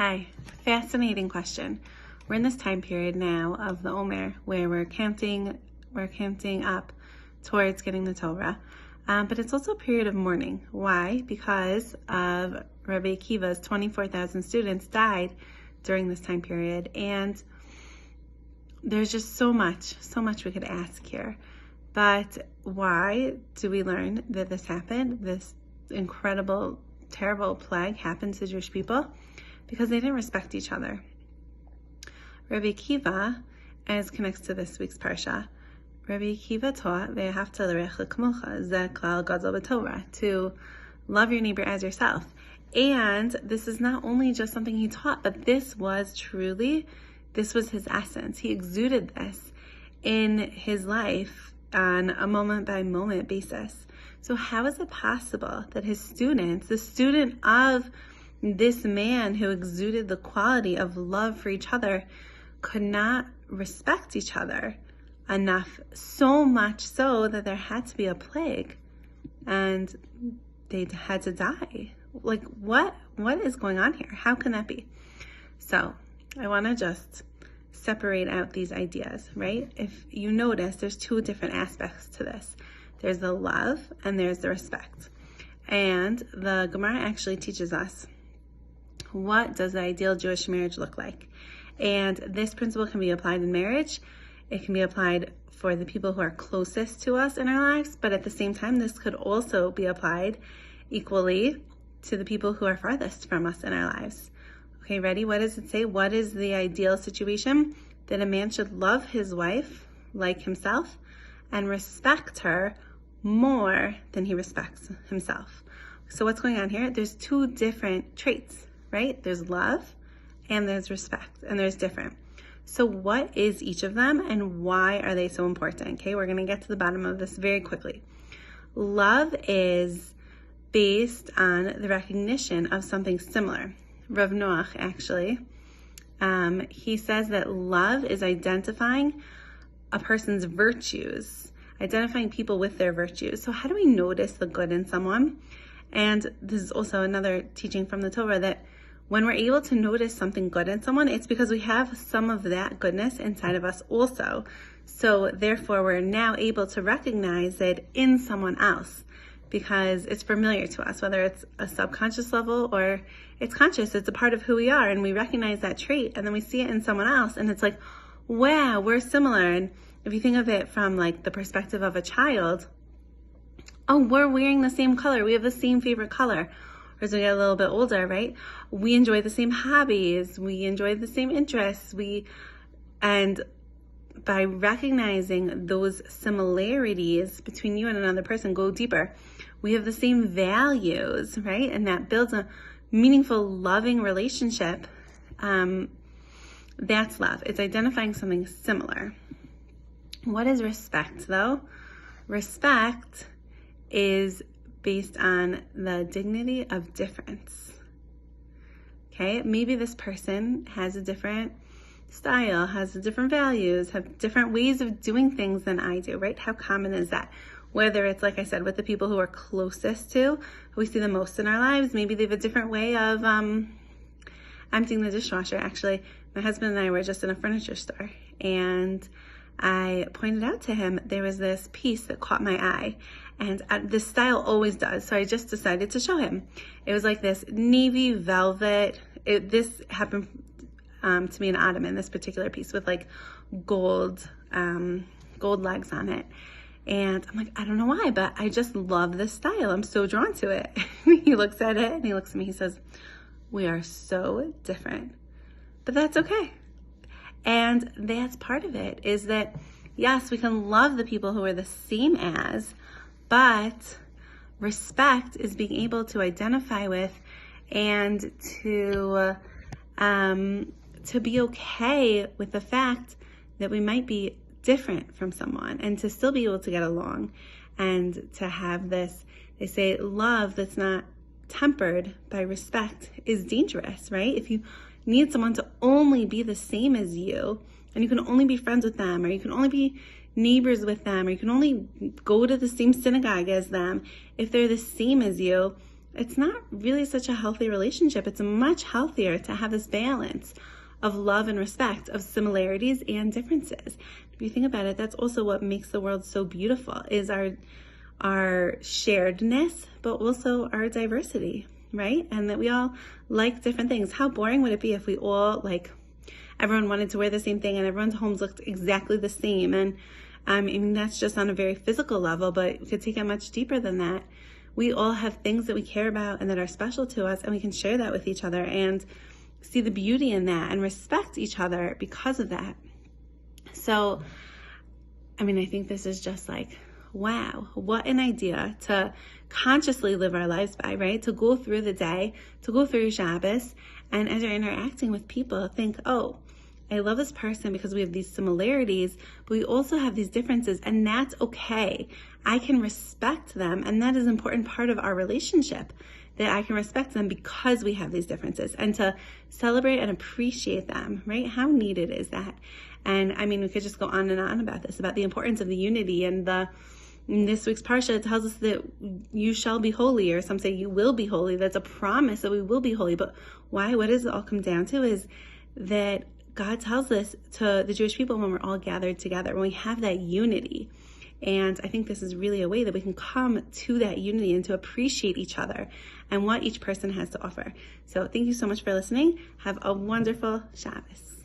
Hi, fascinating question. We're in this time period now of the Omer where we're counting up towards getting the Torah. But it's also a period of mourning. Why? Because of Rabbi Akiva's 24,000 students died during this time period. And there's just so much we could ask here. But why do we learn that this happened? This incredible, terrible plague happened to Jewish people? Because they didn't respect each other. Rabbi Akiva, as connects to this week's Parsha, Rabbi Akiva taught to love your neighbor as yourself. And this is not only just something he taught, but this was his essence. He exuded this in his life on a moment-by-moment basis. So how is it possible that his students, the student of this man who exuded the quality of love for each other, could not respect each other enough, so much so that there had to be a plague and they had to die? Like, what is going on here? How can that be? So I want to just separate out these ideas, right? If you notice, there's two different aspects to this. There's the love and there's the respect. And the Gemara actually teaches us, what does the ideal Jewish marriage look like? And this principle can be applied in marriage. It can be applied for the people who are closest to us in our lives, but at the same time, this could also be applied equally to the people who are farthest from us in our lives. Okay, ready? What does it say? What is the ideal situation? That a man should love his wife like himself and respect her more than he respects himself. So what's going on here? There's two different traits, right? There's love and there's respect, and there's different. So what is each of them and why are they so important? Okay, we're going to get to the bottom of this very quickly. Love is based on the recognition of something similar. Rav Noach, actually, he says that love is identifying a person's virtues, identifying people with their virtues. So how do we notice the good in someone? And this is also another teaching from the Torah, that when we're able to notice something good in someone, it's because we have some of that goodness inside of us also. So therefore, we're now able to recognize it in someone else because it's familiar to us, whether it's a subconscious level or it's conscious. It's a part of who we are, and we recognize that trait, and then we see it in someone else, and it's like, wow, we're similar. And if you think of it from like the perspective of a child, oh, we're wearing the same color. We have the same favorite color. Or as we get a little bit older, right? We enjoy the same hobbies. We enjoy the same interests. And by recognizing those similarities between you and another person, go deeper. We have the same values, right? And that builds a meaningful, loving relationship. That's love. It's identifying something similar. What is respect, though? Respect is based on the dignity of difference. Okay, maybe this person has a different style, has different values, have different ways of doing things than I do, right? How common is that? Whether it's, like I said, with the people who are closest to, who we see the most in our lives, maybe they have a different way of emptying the dishwasher. Actually, my husband and I were just in a furniture store, and I pointed out to him there was this piece that caught my eye, and this style always does, so I just decided to show him. It was like this navy velvet. This happened to me in ottoman, this particular piece with like gold legs on it. And I'm like, I don't know why, but I just love this style. I'm so drawn to it. He looks at it and he looks at me, he says, we are so different, but that's okay. And that's part of it, is that, yes, we can love the people who are the same as, but respect is being able to identify with and to be okay with the fact that we might be different from someone and to still be able to get along and to have this, they say, love that's not tempered by respect is dangerous, right? If you need someone to only be the same as you, and you can only be friends with them, or you can only be neighbors with them, or you can only go to the same synagogue as them, if they're the same as you, it's not really such a healthy relationship. It's much healthier to have this balance of love and respect, of similarities and differences. If you think about it, that's also what makes the world so beautiful, is our sharedness, but also our diversity, right? And that we all like different things. How boring would it be if we all, like, everyone wanted to wear the same thing and everyone's homes looked exactly the same? And I mean, that's just on a very physical level, but we could take it much deeper than that. We all have things that we care about and that are special to us, and we can share that with each other and see the beauty in that and respect each other because of that. So, I mean, I think this is just like, wow, what an idea to consciously live our lives by, right? To go through the day, to go through Shabbos, and as you're interacting with people, think, oh, I love this person because we have these similarities, but we also have these differences, and that's okay. I can respect them, and that is an important part of our relationship, that I can respect them because we have these differences, and to celebrate and appreciate them, right? How needed is that? And I mean, we could just go on and on about this, about the importance of the unity. And in this week's Parsha, it tells us that you shall be holy, or some say you will be holy. That's a promise that we will be holy. But why? What does it all come down to is that God tells this to the Jewish people when we're all gathered together, when we have that unity. And I think this is really a way that we can come to that unity and to appreciate each other and what each person has to offer. So thank you so much for listening. Have a wonderful Shabbos.